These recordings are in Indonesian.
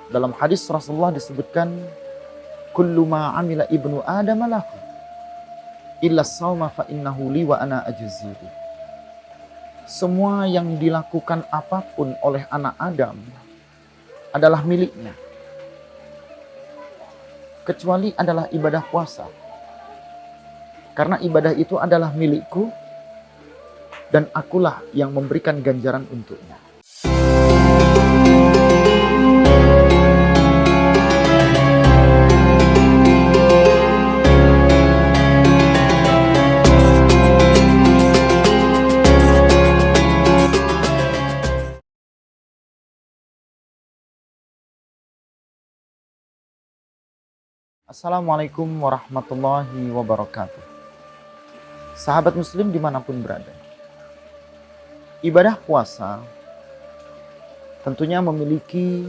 Dalam hadis Rasulullah disebutkan, kullu ma amila ibnu Adam lahu illa shauma fa innahu li wa ana ajzihi. Semua yang dilakukan apapun oleh anak Adam adalah miliknya, kecuali adalah ibadah puasa. Karena ibadah itu adalah milikku dan akulah yang memberikan ganjaran untuknya. Assalamualaikum warahmatullahi wabarakatuh. Sahabat muslim dimanapun berada, ibadah puasa tentunya memiliki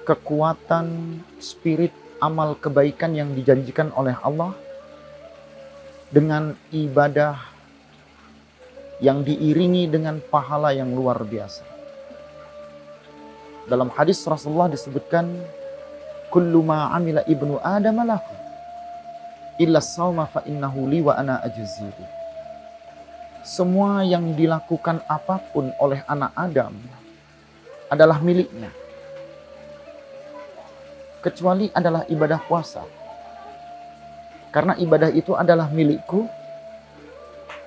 kekuatan spirit amal kebaikan yang dijanjikan oleh Allah dengan ibadah yang diiringi dengan pahala yang luar biasa. Dalam hadis Rasulullah disebutkan, kullu ma amila ibnu Adam lahu illa shauma fa innahu li wa ana ajzihi. Semua yang dilakukan apapun oleh anak Adam adalah miliknya, kecuali adalah ibadah puasa. Karena ibadah itu adalah milikku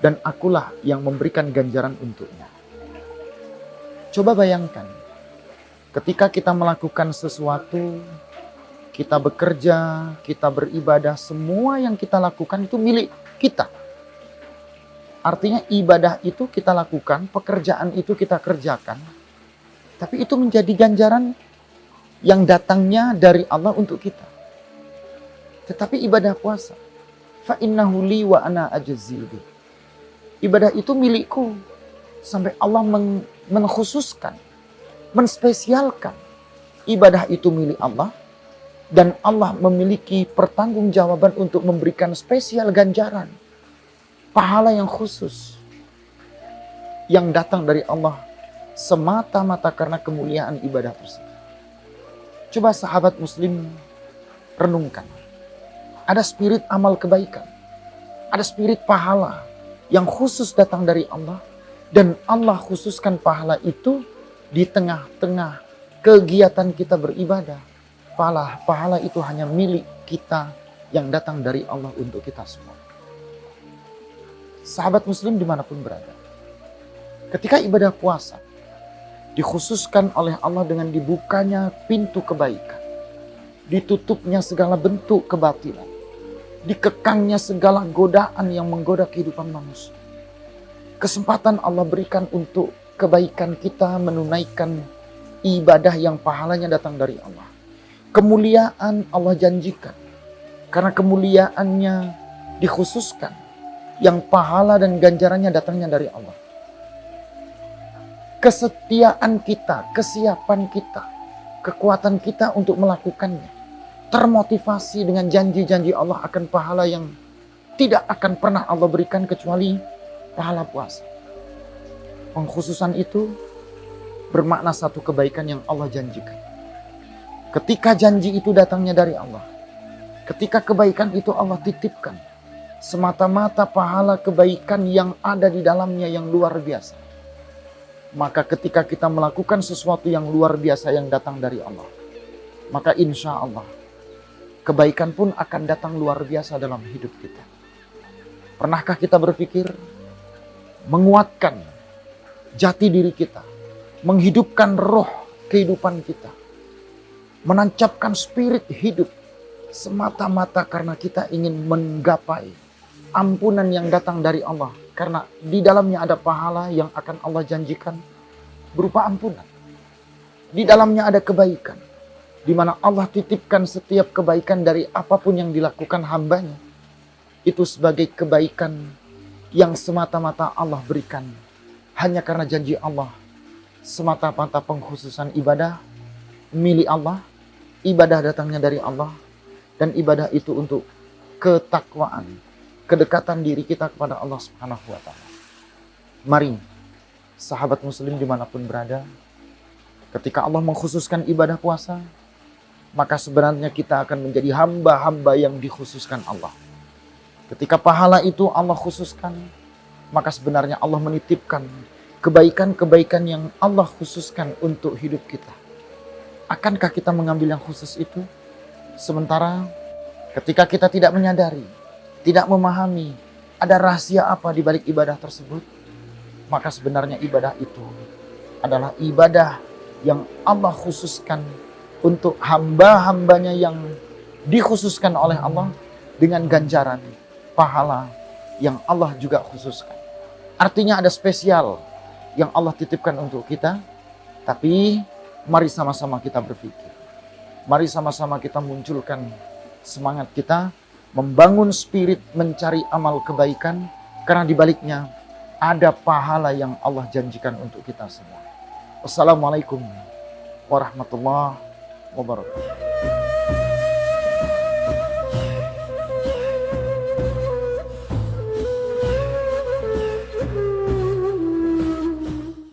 dan akulah yang memberikan ganjaran untuknya. Coba bayangkan, ketika kita melakukan sesuatu, kita bekerja, kita beribadah, semua yang kita lakukan itu milik kita. Artinya ibadah itu kita lakukan, pekerjaan itu kita kerjakan, tapi itu menjadi ganjaran yang datangnya dari Allah untuk kita. Tetapi ibadah puasa, fa innahu li wa ana ajzihi. Ibadah itu milikku, sampai Allah mengkhususkan, menspesialkan ibadah itu milik Allah. Dan Allah memiliki pertanggungjawaban untuk memberikan spesial ganjaran, pahala yang khusus yang datang dari Allah semata-mata karena kemuliaan ibadah tersebut. Coba sahabat muslim renungkan. Ada spirit amal kebaikan, ada spirit pahala yang khusus datang dari Allah, dan Allah khususkan pahala itu di tengah-tengah kegiatan kita beribadah. Pahala itu hanya milik kita yang datang dari Allah untuk kita semua. Sahabat muslim dimanapun berada, ketika ibadah puasa dikhususkan oleh Allah dengan dibukanya pintu kebaikan, ditutupnya segala bentuk kebatilan, dikekangnya segala godaan yang menggoda kehidupan manusia, kesempatan Allah berikan untuk kebaikan kita menunaikan ibadah yang pahalanya datang dari Allah. Kemuliaan Allah janjikan, karena kemuliaannya dikhususkan, yang pahala dan ganjarannya datangnya dari Allah. Kesetiaan kita, kesiapan kita, kekuatan kita untuk melakukannya, termotivasi dengan janji-janji Allah akan pahala yang tidak akan pernah Allah berikan kecuali pahala puasa. Pengkhususan itu bermakna satu kebaikan yang Allah janjikan. Ketika janji itu datangnya dari Allah, ketika kebaikan itu Allah titipkan, semata-mata pahala kebaikan yang ada di dalamnya yang luar biasa. Maka ketika kita melakukan sesuatu yang luar biasa yang datang dari Allah, maka insya Allah kebaikan pun akan datang luar biasa dalam hidup kita. Pernahkah kita berpikir menguatkan jati diri kita, menghidupkan roh kehidupan kita, menancapkan spirit hidup semata-mata karena kita ingin menggapai ampunan yang datang dari Allah, karena di dalamnya ada pahala yang akan Allah janjikan berupa ampunan. Di dalamnya ada kebaikan, di mana Allah titipkan setiap kebaikan dari apapun yang dilakukan hambanya, itu sebagai kebaikan yang semata-mata Allah berikan hanya karena janji Allah, semata-mata pengkhususan ibadah milik Allah. Ibadah datangnya dari Allah, dan ibadah itu untuk ketakwaan, kedekatan diri kita kepada Allah Subhanahu wa Ta'ala. Mari, sahabat muslim dimanapun berada, Ketika Allah mengkhususkan ibadah puasa, maka sebenarnya kita akan menjadi hamba-hamba yang dikhususkan Allah. Ketika pahala itu Allah khususkan, maka sebenarnya Allah menitipkan kebaikan-kebaikan yang Allah khususkan untuk hidup kita. Akankah kita mengambil yang khusus itu? Sementara ketika kita tidak menyadari, tidak memahami ada rahasia apa di balik ibadah tersebut, maka sebenarnya ibadah itu adalah ibadah yang Allah khususkan untuk hamba-hambanya yang dikhususkan oleh Allah dengan ganjaran pahala yang Allah juga khususkan. Artinya ada spesial yang Allah titipkan untuk kita. Tapi mari sama-sama kita berpikir. Mari sama-sama kita munculkan semangat kita membangun spirit mencari amal kebaikan, karena di baliknya ada pahala yang Allah janjikan untuk kita semua. Wassalamualaikum warahmatullahi wabarakatuh.